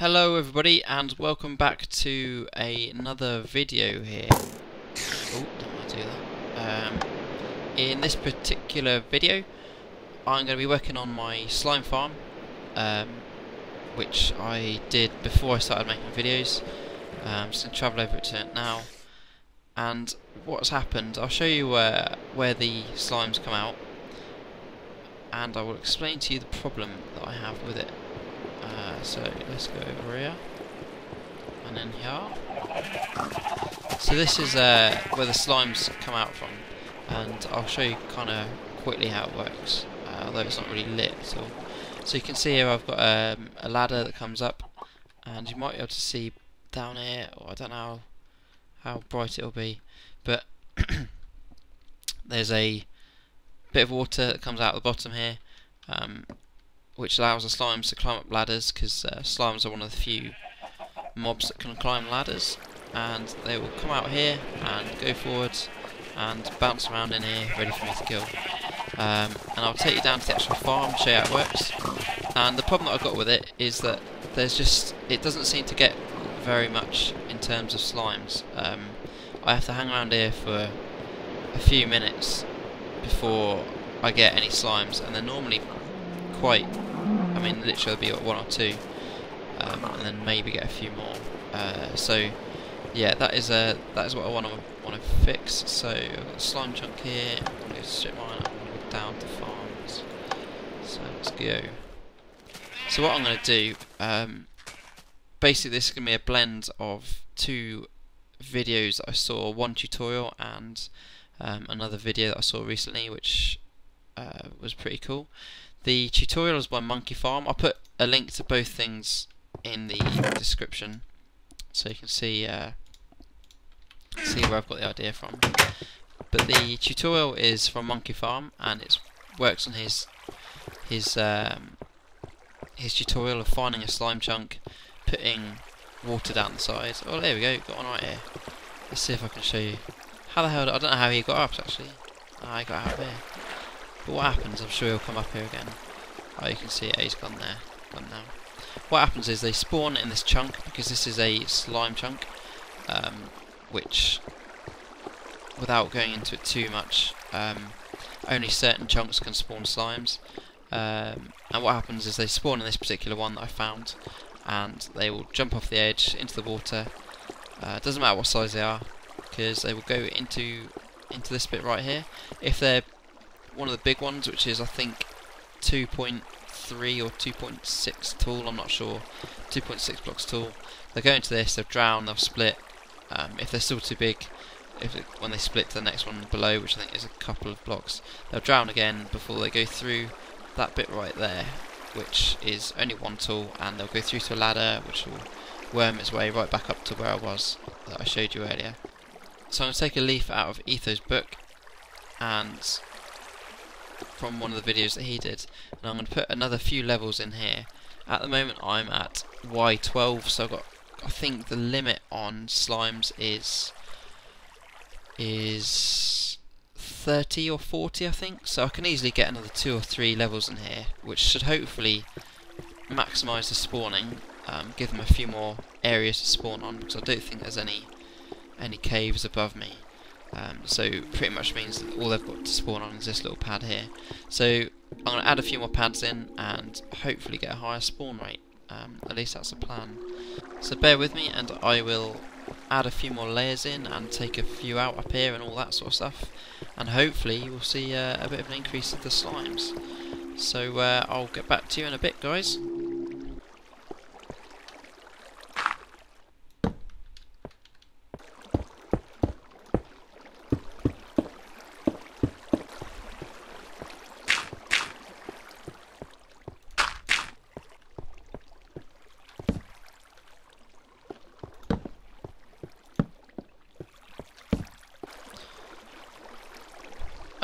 Hello everybody and welcome back to another video here. Oh, don't want to do that. In this particular video I'm going to be working on my slime farm, which I did before I started making videos. I'm just going to travel over to it now, and what's happened, I'll show you where the slimes come out, and I will explain to you the problem that I have with it. So let's go over here and then here. So this is where the slimes come out from, and I'll show you kind of quickly how it works, although it's not really lit at all. So you can see here I've got a ladder that comes up, and you might be able to see down here, or I don't know how bright it'll be, but there's a bit of water that comes out the bottom here, which allows the slimes to climb up ladders, because slimes are one of the few mobs that can climb ladders, and they will come out here and go forwards and bounce around in here ready for me to kill. And I'll take you down to the actual farm, show you how it works. And the problem that I've got with it is that it doesn't seem to get very much in terms of slimes. I have to hang around here for a few minutes before I get any slimes, and they're normally quite, I mean, literally there'll be one or two, and then maybe get a few more. So yeah, that is what I want to fix. So I've got a slime chunk here. I'm going to go strip mine. I'm going to go down to farms. So let's go. So what I'm going to do, basically this is going to be a blend of two videos that I saw, one tutorial and another video that I saw recently, which was pretty cool. The tutorial is by MonkeyFarm. I'll put a link to both things in the description, so you can see where I've got the idea from. But the tutorial is from MonkeyFarm, and it works on his tutorial of finding a slime chunk, putting water down the side. Oh, there we go, got one right here. Let's see if I can show you. How the hell? I don't know how he got up actually. Ah, he got out there. But what happens, I'm sure he'll come up here again. Oh, you can see it, he's gone there, gone now. What happens is they spawn in this chunk, because this is a slime chunk, which, without going into it too much, only certain chunks can spawn slimes. And what happens is they spawn in this particular one that I found, and they will jump off the edge into the water. It doesn't matter what size they are, because they will go into this bit right here. If they're one of the big ones, which is I think 2.3 or 2.6 tall, I'm not sure, 2.6 blocks tall, they'll go into this, they'll drown, they'll split. If they're still too big, when they split to the next one below, which I think is a couple of blocks, they'll drown again before they go through that bit right there, which is only one tall, and they'll go through to a ladder which will worm its way right back up to where I was, that I showed you earlier. So I'm going to take a leaf out of Ethos' book, and from one of the videos that he did, and I'm going to put another few levels in here. At the moment I'm at Y12, so I've got, I think the limit on slimes is 30 or 40, I think, so I can easily get another 2 or 3 levels in here, which should hopefully maximise the spawning, give them a few more areas to spawn on, because I don't think there's any caves above me. So pretty much means that all they've got to spawn on is this little pad here. So I'm going to add a few more pads in and hopefully get a higher spawn rate. At least that's the plan. So bear with me, and I will add a few more layers in and take a few out up here and all that sort of stuff, and hopefully we'll see a bit of an increase of the slimes. So I'll get back to you in a bit, guys.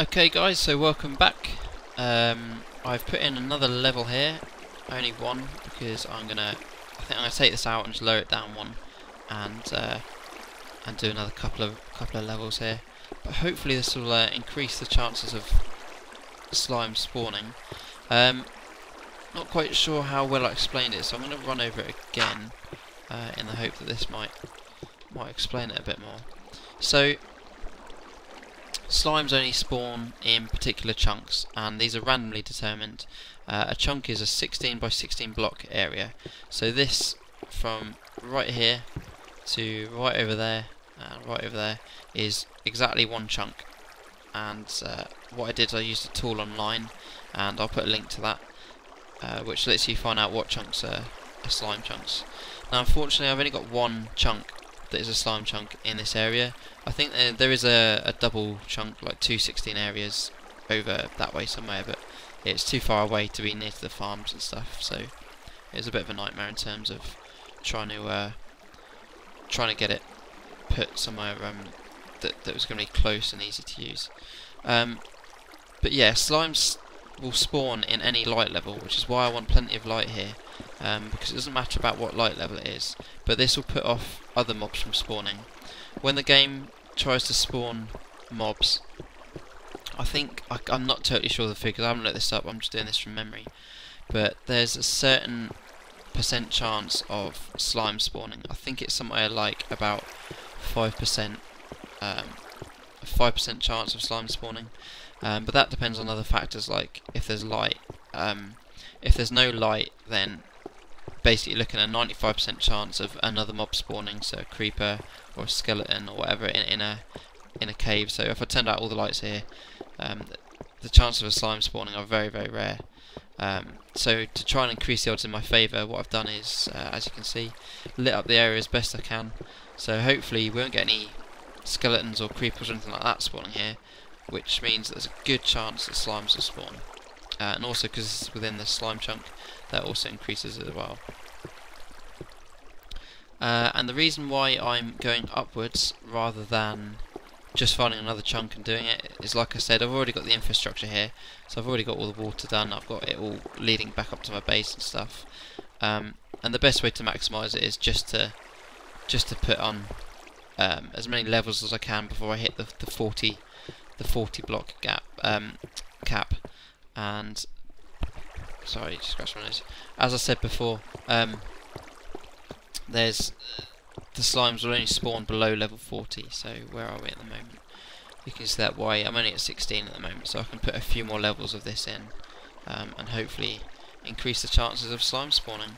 Okay guys, so welcome back. I've put in another level here, only one, because I think I'm gonna take this out and just lower it down one, and do another couple of levels here. But hopefully this will increase the chances of slime spawning. Not quite sure how well I explained it, so I'm going to run over it again in the hope that this might explain it a bit more. So, slimes only spawn in particular chunks, and these are randomly determined. A chunk is a 16 by 16 block area, so this from right here to right over there and right over there is exactly one chunk. And what I did, I used a tool online, and I'll put a link to that, which lets you find out what chunks are slime chunks. Now unfortunately I've only got one chunk that is a slime chunk in this area. I think there is a double chunk, like 216 areas over that way somewhere, but it's too far away to be near to the farms and stuff, so it was a bit of a nightmare in terms of trying to get it put somewhere that was going to be close and easy to use. But yeah, slimes will spawn in any light level, which is why I want plenty of light here, because it doesn't matter about what light level it is, but this will put off other mobs from spawning. When the game tries to spawn mobs, I think, I'm not totally sure of the figures, I haven't looked this up, I'm just doing this from memory, but there's a certain % chance of slime spawning. I think it's somewhere like about 5%, a 5% chance of slime spawning, but that depends on other factors, like if there's light. If there's no light, then basically looking at a 95% chance of another mob spawning, so a creeper or a skeleton or whatever in a cave. So if I turned out all the lights here, the chances of a slime spawning are very, very rare. So to try and increase the odds in my favour, what I've done is, as you can see, lit up the area as best I can. So hopefully we won't get any skeletons or creepers or anything like that spawning here, which means there's a good chance that slimes will spawn. And also because this is within the slime chunk, that also increases it as well. And the reason why I'm going upwards rather than just finding another chunk and doing it is, like I said, I've already got the infrastructure here, so I've already got all the water done, I've got it all leading back up to my base and stuff. And the best way to maximise it is just to put on as many levels as I can before I hit the 40 block cap. And sorry, just scratched my nose. As I said before, there's the slimes will only spawn below level 40. So where are we at the moment? You can see that why I'm only at 16 at the moment, so I can put a few more levels of this in, and hopefully increase the chances of slime spawning.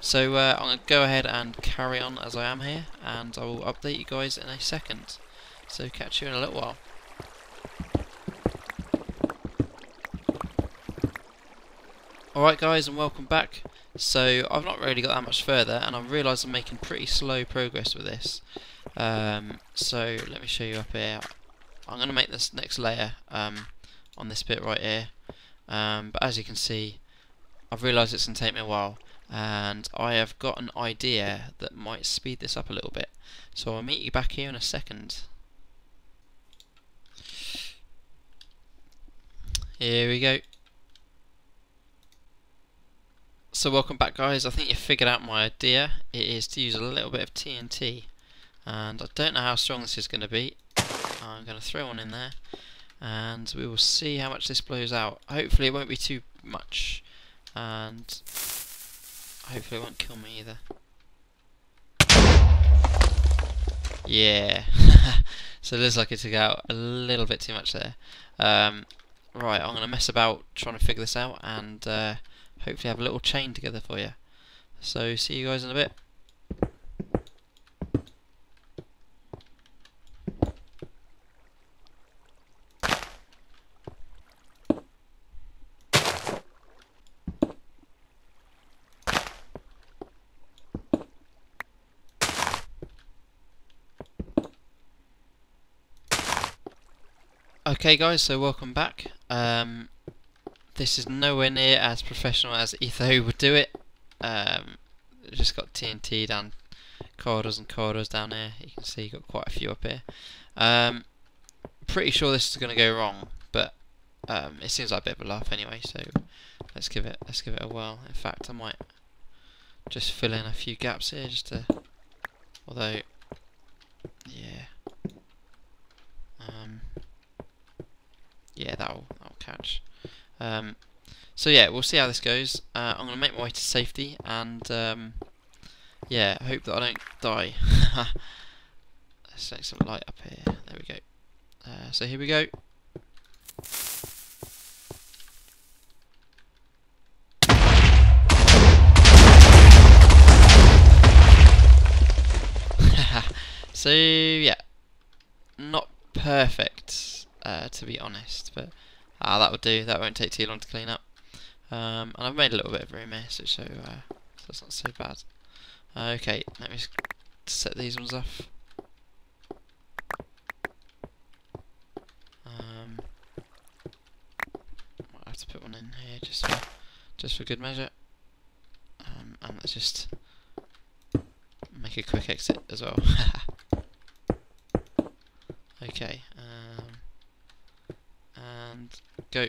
So I'm going to go ahead and carry on as I am here, and I will update you guys in a second. So catch you in a little while. Alright guys, and welcome back. So I've not really got that much further, and I've realised I'm making pretty slow progress with this. So let me show you up here. I'm going to make this next layer on this bit right here, but as you can see, I've realised it's going to take me a while, and I have got an idea that might speed this up a little bit. So I'll meet you back here in a second. Here we go. So welcome back guys, I think you figured out my idea. It is to use a little bit of TNT, and I don't know how strong this is going to be. I'm going to throw one in there, and we will see how much this blows out. Hopefully it won't be too much, and hopefully it won't kill me either. Yeah, so it looks like it took out a little bit too much there. Right, I'm going to mess about trying to figure this out, and hopefully have a little chain together for you. So see you guys in a bit. Okay guys, so welcome back. This is nowhere near as professional as Ethos would do it. Just got TNT down corridors and corridors down here. You can see got quite a few up here. Pretty sure this is going to go wrong, but it seems like a bit of a laugh anyway. So let's give it a whirl. In fact, I might just fill in a few gaps here, just to. Although, yeah, yeah, that'll catch. So yeah, we'll see how this goes. I'm going to make my way to safety, and yeah, I hope that I don't die. Let's take some light up here. There we go. So here we go. So yeah, not perfect to be honest, but that will do. That won't take too long to clean up. And I've made a little bit of room here, so it's not so bad. Okay, let me just set these ones off. Might have to put one in here just for good measure. And let's just make a quick exit as well. Okay, and go.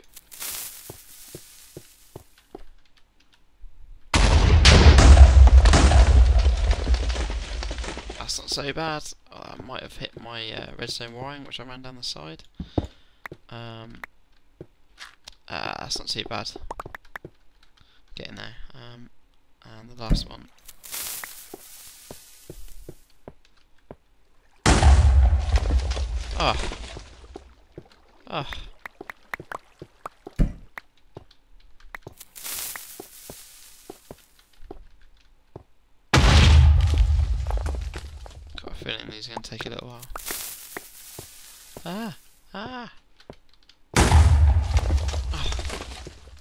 That's not so bad. I might have hit my redstone wiring, which I ran down the side. That's not too bad. Getting there. And the last one. Oh. Oh. Got a feeling these are going to take a little while. Ah! Ah! Oh.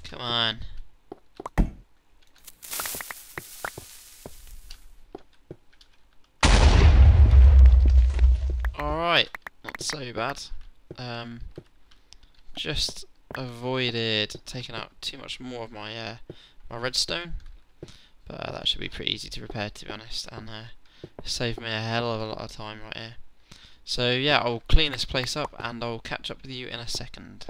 Come on. Alright, not so bad. Just avoided taking out too much more of my my redstone, but that should be pretty easy to repair, to be honest, and save me a hell of a lot of time right here. So yeah, I'll clean this place up and I'll catch up with you in a second.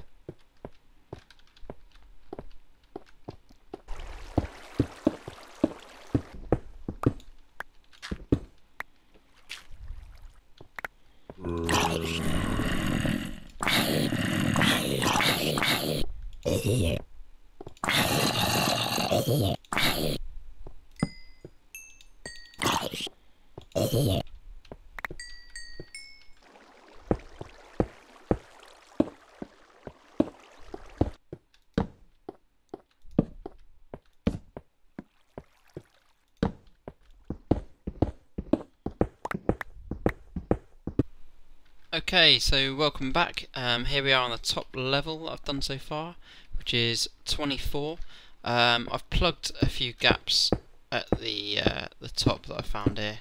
Okay, so welcome back. Here we are on the top level that I've done so far, which is 24. I've plugged a few gaps at the top that I found here,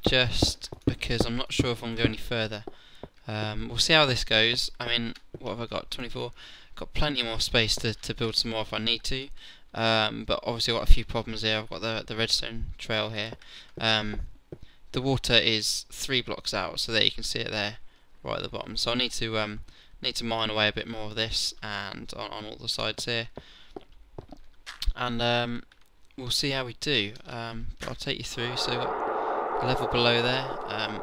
just because I'm not sure if I'm going to go any further. We'll see how this goes. I mean, what have I got? 24. Got plenty more space to build some more if I need to. But obviously I've got a few problems here. I've got the redstone trail here. The water is 3 blocks out, so there you can see it there, right at the bottom. So I need to mine away a bit more of this, and on all the sides here, and we'll see how we do. But I'll take you through. So the level below there,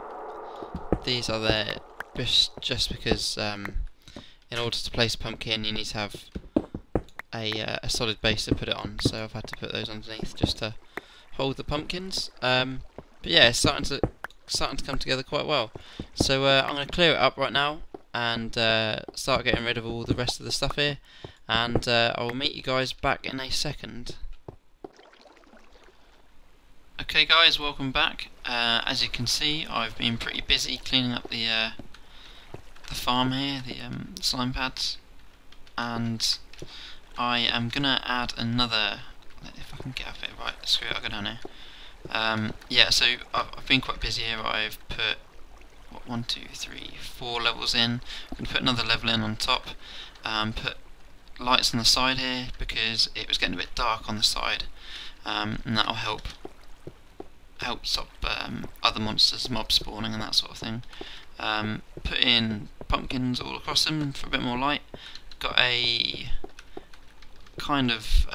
these are there just because in order to place a pumpkin you need to have a solid base to put it on. So I've had to put those underneath just to hold the pumpkins. But yeah, it's starting to come together quite well. So I'm going to clear it up right now and start getting rid of all the rest of the stuff here, and I'll meet you guys back in a second. Okay guys, welcome back. As you can see, I've been pretty busy cleaning up the farm here, the slime pads, and I am going to add another, if I can get up it right, screw it, I'll go down here. Yeah, so I've been quite busy here. I've put 1, 2, 3, 4 levels in. I'm going to put another level in on top. Put lights on the side here because it was getting a bit dark on the side, and that'll help stop other monsters, mob spawning and that sort of thing. Put in pumpkins all across them for a bit more light. Got a kind of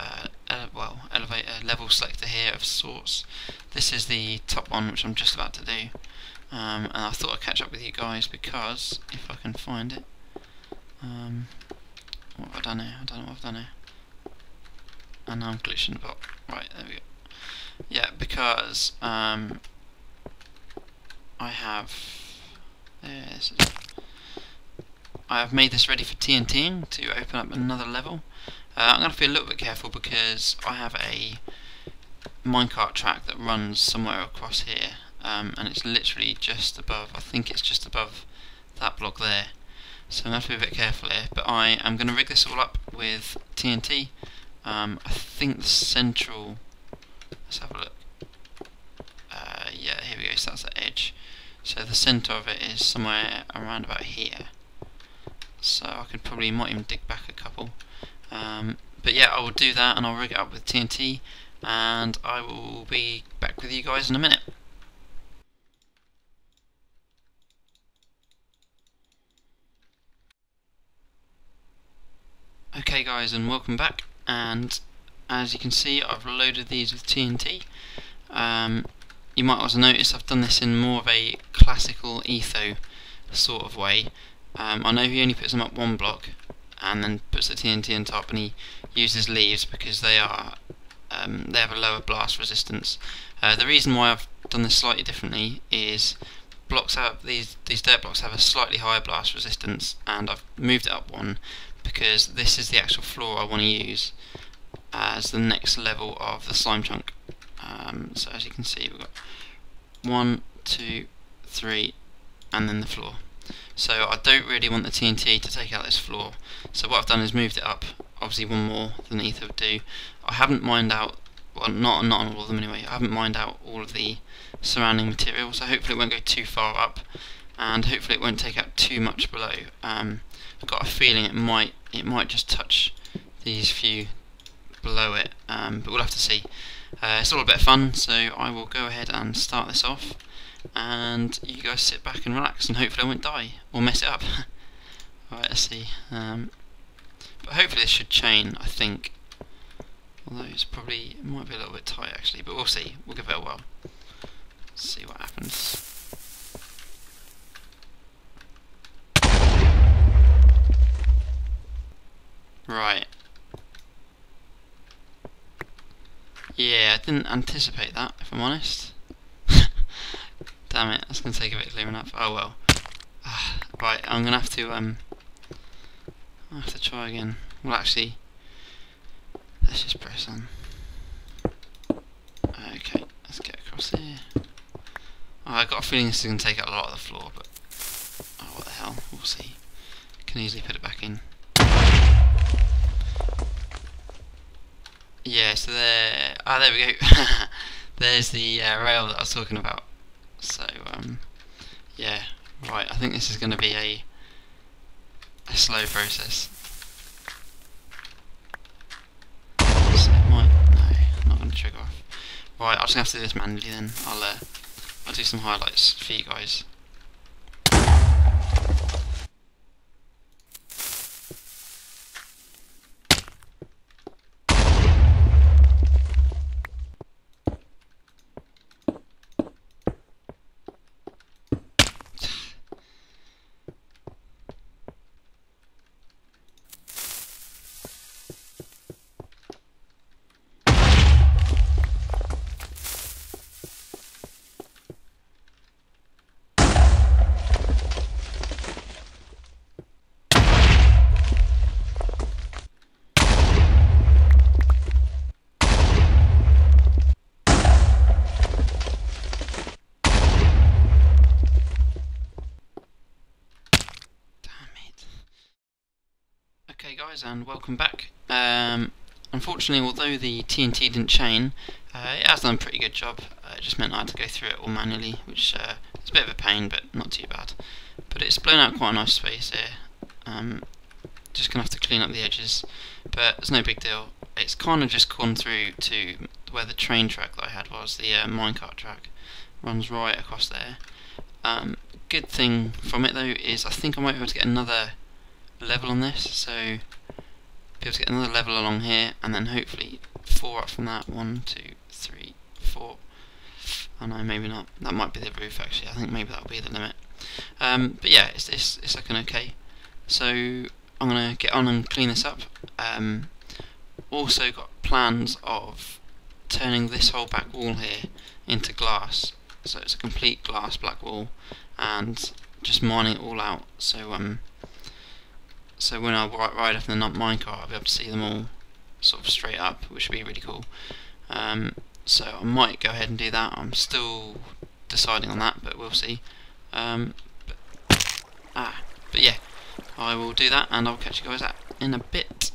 elevator level selector here of sorts. This is the top one, which I'm just about to do, and I thought I'd catch up with you guys because if I can find it, what have I done here? I don't know what I've done here. and now I'm glitching the block. Right, there we go. Yeah, because I have made this ready for TNTing to open up another level. I'm going to be a little bit careful because I have a minecart track that runs somewhere across here, and it's literally just above, I think it's just above that block there. So I'm going to have to be a bit careful here, but I am going to rig this all up with TNT. I think the central, let's have a look. Yeah, here we go, so that's the edge. So the centre of it is somewhere around about here. So I could probably, might even dig back a couple. But yeah, I will do that and I'll rig it up with TNT, and I will be back with you guys in a minute. Okay guys, and welcome back, and as you can see I've loaded these with TNT. You might also notice I've done this in more of a classical Ethos sort of way. I know he only puts them up one block and then puts the TNT on top, and he uses leaves because they are they have a lower blast resistance. The reason why I've done this slightly differently is these dirt blocks have a slightly higher blast resistance, and I've moved it up one because this is the actual floor I want to use as the next level of the slime chunk. So as you can see, we've got 1, 2, 3, and then the floor. So I don't really want the TNT to take out this floor, so what I've done is moved it up, obviously one more than Ether would do. I haven't mined out, well, not on all of them anyway, I haven't mined out all of the surrounding material, so hopefully it won't go too far up, and hopefully it won't take out too much below. I've got a feeling it might just touch these few below it, but we'll have to see. It's all a bit of fun, so I will go ahead and start this off, and you guys sit back and relax, and hopefully I won't die or mess it up. Alright, let's see. But hopefully this should chain, I think. Although it might be a little bit tight actually, but we'll see. We'll give it a whirl. See what happens. Right. Yeah, I didn't anticipate that, if I'm honest. Damn it, that's going to take a bit clearing up. Oh well. Right, I'm going to have to try again. Well, actually, let's just press on. Okay, let's get across here. Oh, I've got a feeling this is going to take out a lot of the floor, but oh, what the hell, we'll see. Can easily put it back in. Yeah, so there we go. There's the rail that I was talking about. So, yeah, right, I think this is going to be a slow process. So it might, no, not going to trigger off. Right, I'm just going to have to do this manually then. I'll do some highlights for you guys. Okay guys, and welcome back. Unfortunately, although the TNT didn't chain, it has done a pretty good job. It just meant I had to go through it all manually, which is a bit of a pain, but not too bad. But it's blown out quite a nice space here. Just gonna have to clean up the edges, but it's no big deal. It's kind of just gone through to where the train track that I had was, the minecart track runs right across there. Good thing from it though is I think I might be able to get another level on this, so be able to get another level along here, and then hopefully 4 up from that. 1, 2, 3, 4. Oh no, maybe not. That might be the roof actually. I think maybe that'll be the limit. But yeah, it's looking okay. So I'm gonna get on and clean this up. Also got plans of turning this whole back wall here into glass, so it's a complete glass black wall, and just mining it all out. So so when I ride off in the minecart, I'll be able to see them all sort of straight up, which would be really cool. So I might go ahead and do that. I'm still deciding on that, but we'll see. But yeah, I will do that, and I'll catch you guys in a bit.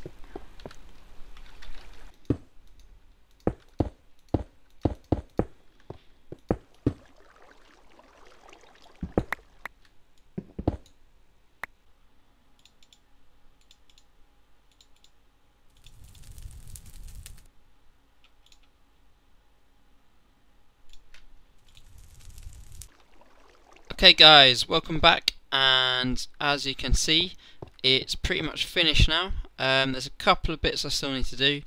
Okay guys, welcome back, and as you can see, it's pretty much finished now. There's a couple of bits I still need to do,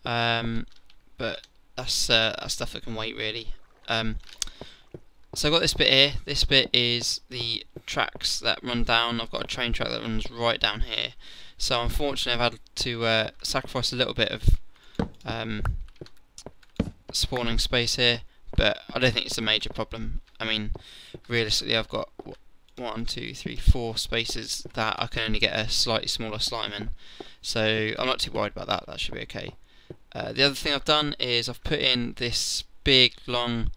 but that's stuff that can wait really. So I've got this bit here. This bit is the tracks that run down. I've got a train track that runs right down here. So unfortunately I've had to sacrifice a little bit of spawning space here, but I don't think it's a major problem. I mean, realistically, I've got 1, 2, 3, 4 spaces that I can only get a slightly smaller slime in, so I'm not too worried about that. That should be okay. The other thing I've done is I've put in this big long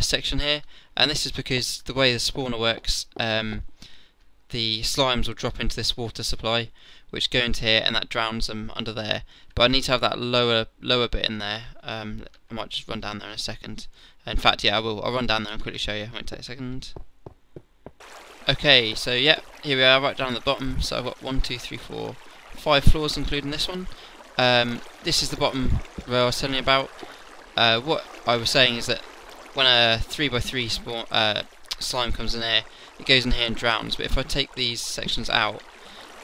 section here, and this is because the way the spawner works, the slimes will drop into this water supply, which go into here, and that drowns them under there. But I need to have that lower bit in there. I might just run down there in a second. In fact, yeah, I will. I'll run down there and quickly show you. It won't take a second. Okay, so yeah, here we are, right down at the bottom. So I've got 1, 2, 3, 4, 5 floors, including this one. This is the bottom row I was telling you about. What I was saying is that when a 3x3 slime comes in here, it goes in here and drowns. But if I take these sections out,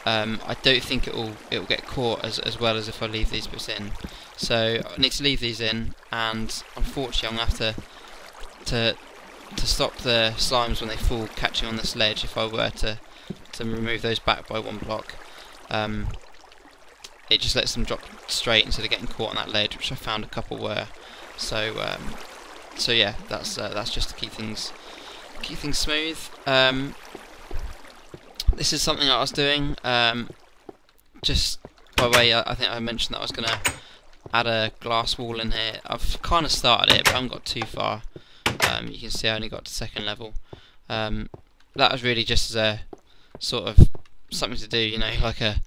I don't think it will get caught as well as if I leave these bits in. So I need to leave these in, and unfortunately I'm going to have to stop the slimes when they fall catching on this ledge. If I were to remove those back by 1 block, it just lets them drop straight instead of getting caught on that ledge, which I found a couple were. So so yeah, that's just to keep things smooth. This is something I was doing, just by the way, I think I mentioned that I was going to add a glass wall in here. I've kind of started it, but I haven't got too far. You can see I only got to 2nd level. That was really just as a sort of something to do, you know, like a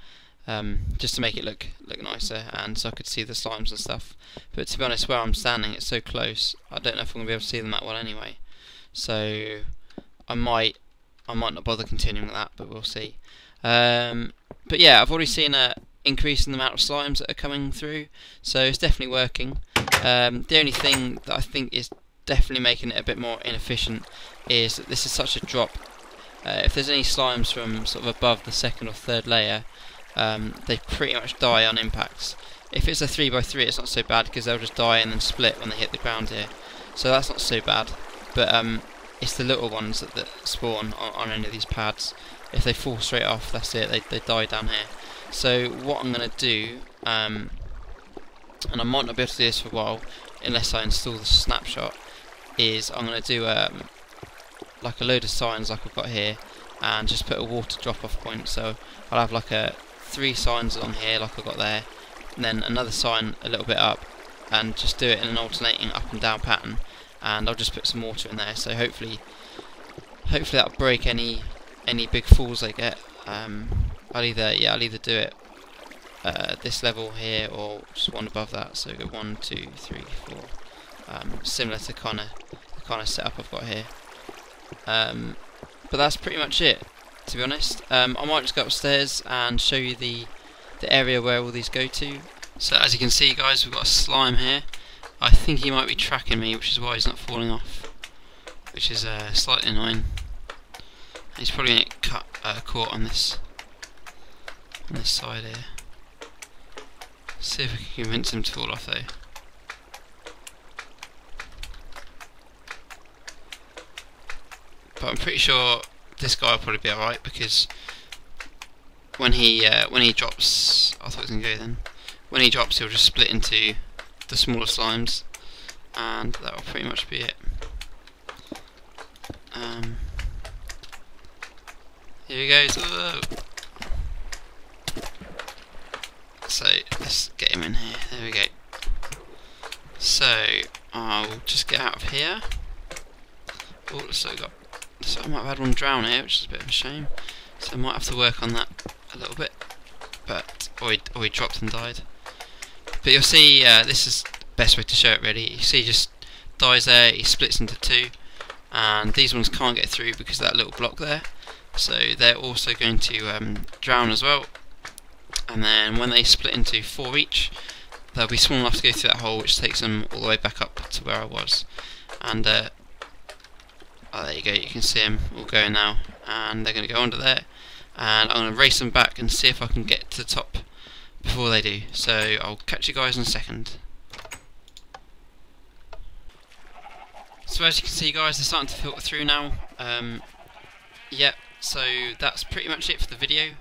just to make it look nicer, and so I could see the slimes and stuff. But to be honest, where I'm standing, it's so close, I don't know if I'm going to be able to see them that well anyway. So I might not bother continuing with that, but we'll see. But yeah, I've already seen a increase in the amount of slimes that are coming through, so it's definitely working. The only thing that I think is definitely making it a bit more inefficient is that this is such a drop. If there's any slimes from sort of above the 2nd or 3rd layer, they pretty much die on impacts. If it's a 3x3, it's not so bad because they'll just die and then split when they hit the ground here, so that's not so bad. But it's the little ones that spawn on any of these pads. If they fall straight off, that's it, they die down here. So what I'm going to do, and I might not be able to do this for a while unless I install the snapshot, is I'm going to do like a load of signs like I've got here, and just put a water drop off point. So I'll have like 3 signs along here like I've got there, and then another sign a little bit up, and just do it in an alternating up and down pattern, and I'll just put some water in there. So hopefully that'll break any big falls they get. I'll either do it this level here or just one above that. So go 1, 2, 3, 4, similar to the kind of setup I've got here. But that's pretty much it, to be honest. I might just go upstairs and show you the area where all these go to. So as you can see, guys, we've got a slime here. I think he might be tracking me, which is why he's not falling off, which is slightly annoying. He's probably going to get caught on this side here. See if we can convince him to fall off though. But I'm pretty sure this guy will probably be alright, because when he drops, I thought he was going to go then. When he drops, he'll just split into the smaller slimes, and that will pretty much be it. Here he goes. Whoa. So let's get him in here. There we go. So I'll just get out of here. Oh, so I might have had one drown here, which is a bit of a shame. So I might have to work on that a little bit. But or he dropped and died. But you'll see, this is the best way to show it really. You see, he just dies there. He splits into two, and these ones can't get through because of that little block there. So they're also going to drown as well. And then when they split into 4 each, they'll be small enough to go through that hole, which takes them all the way back up to where I was. And oh, there you go, you can see them all going now, and they're going to go under there, and I'm going to race them back and see if I can get to the top before they do. So I'll catch you guys in a second. So as you can see, guys, they're starting to filter through now. Yep, so that's pretty much it for the video.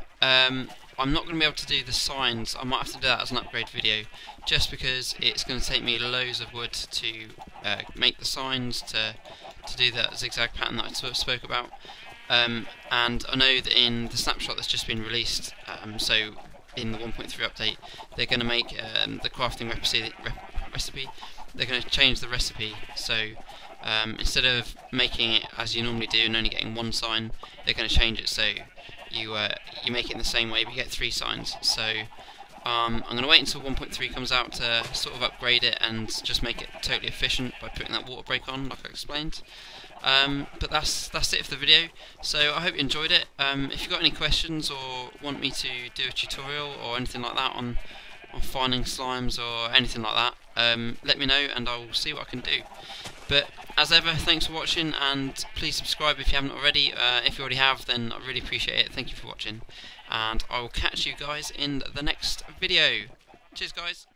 I'm not going to be able to do the signs. I might have to do that as an upgrade video, just because it's going to take me loads of wood to make the signs, to do that zigzag pattern that I sort of spoke about. And I know that in the snapshot that's just been released, so in the 1.3 update, they're going to make the crafting recipe. They're going to change the recipe, so instead of making it as you normally do and only getting 1 sign, they're going to change it so you make it in the same way but you get 3 signs. So I'm going to wait until 1.3 comes out to sort of upgrade it and just make it totally efficient by putting that water break on, like I explained. But that's it for the video. So I hope you enjoyed it. If you've got any questions or want me to do a tutorial or anything like that on finding slimes or anything like that, let me know and I'll see what I can do. But as ever, thanks for watching, and please subscribe if you haven't already. If you already have, then I really appreciate it. Thank you for watching, and I will catch you guys in the next video. Cheers, guys.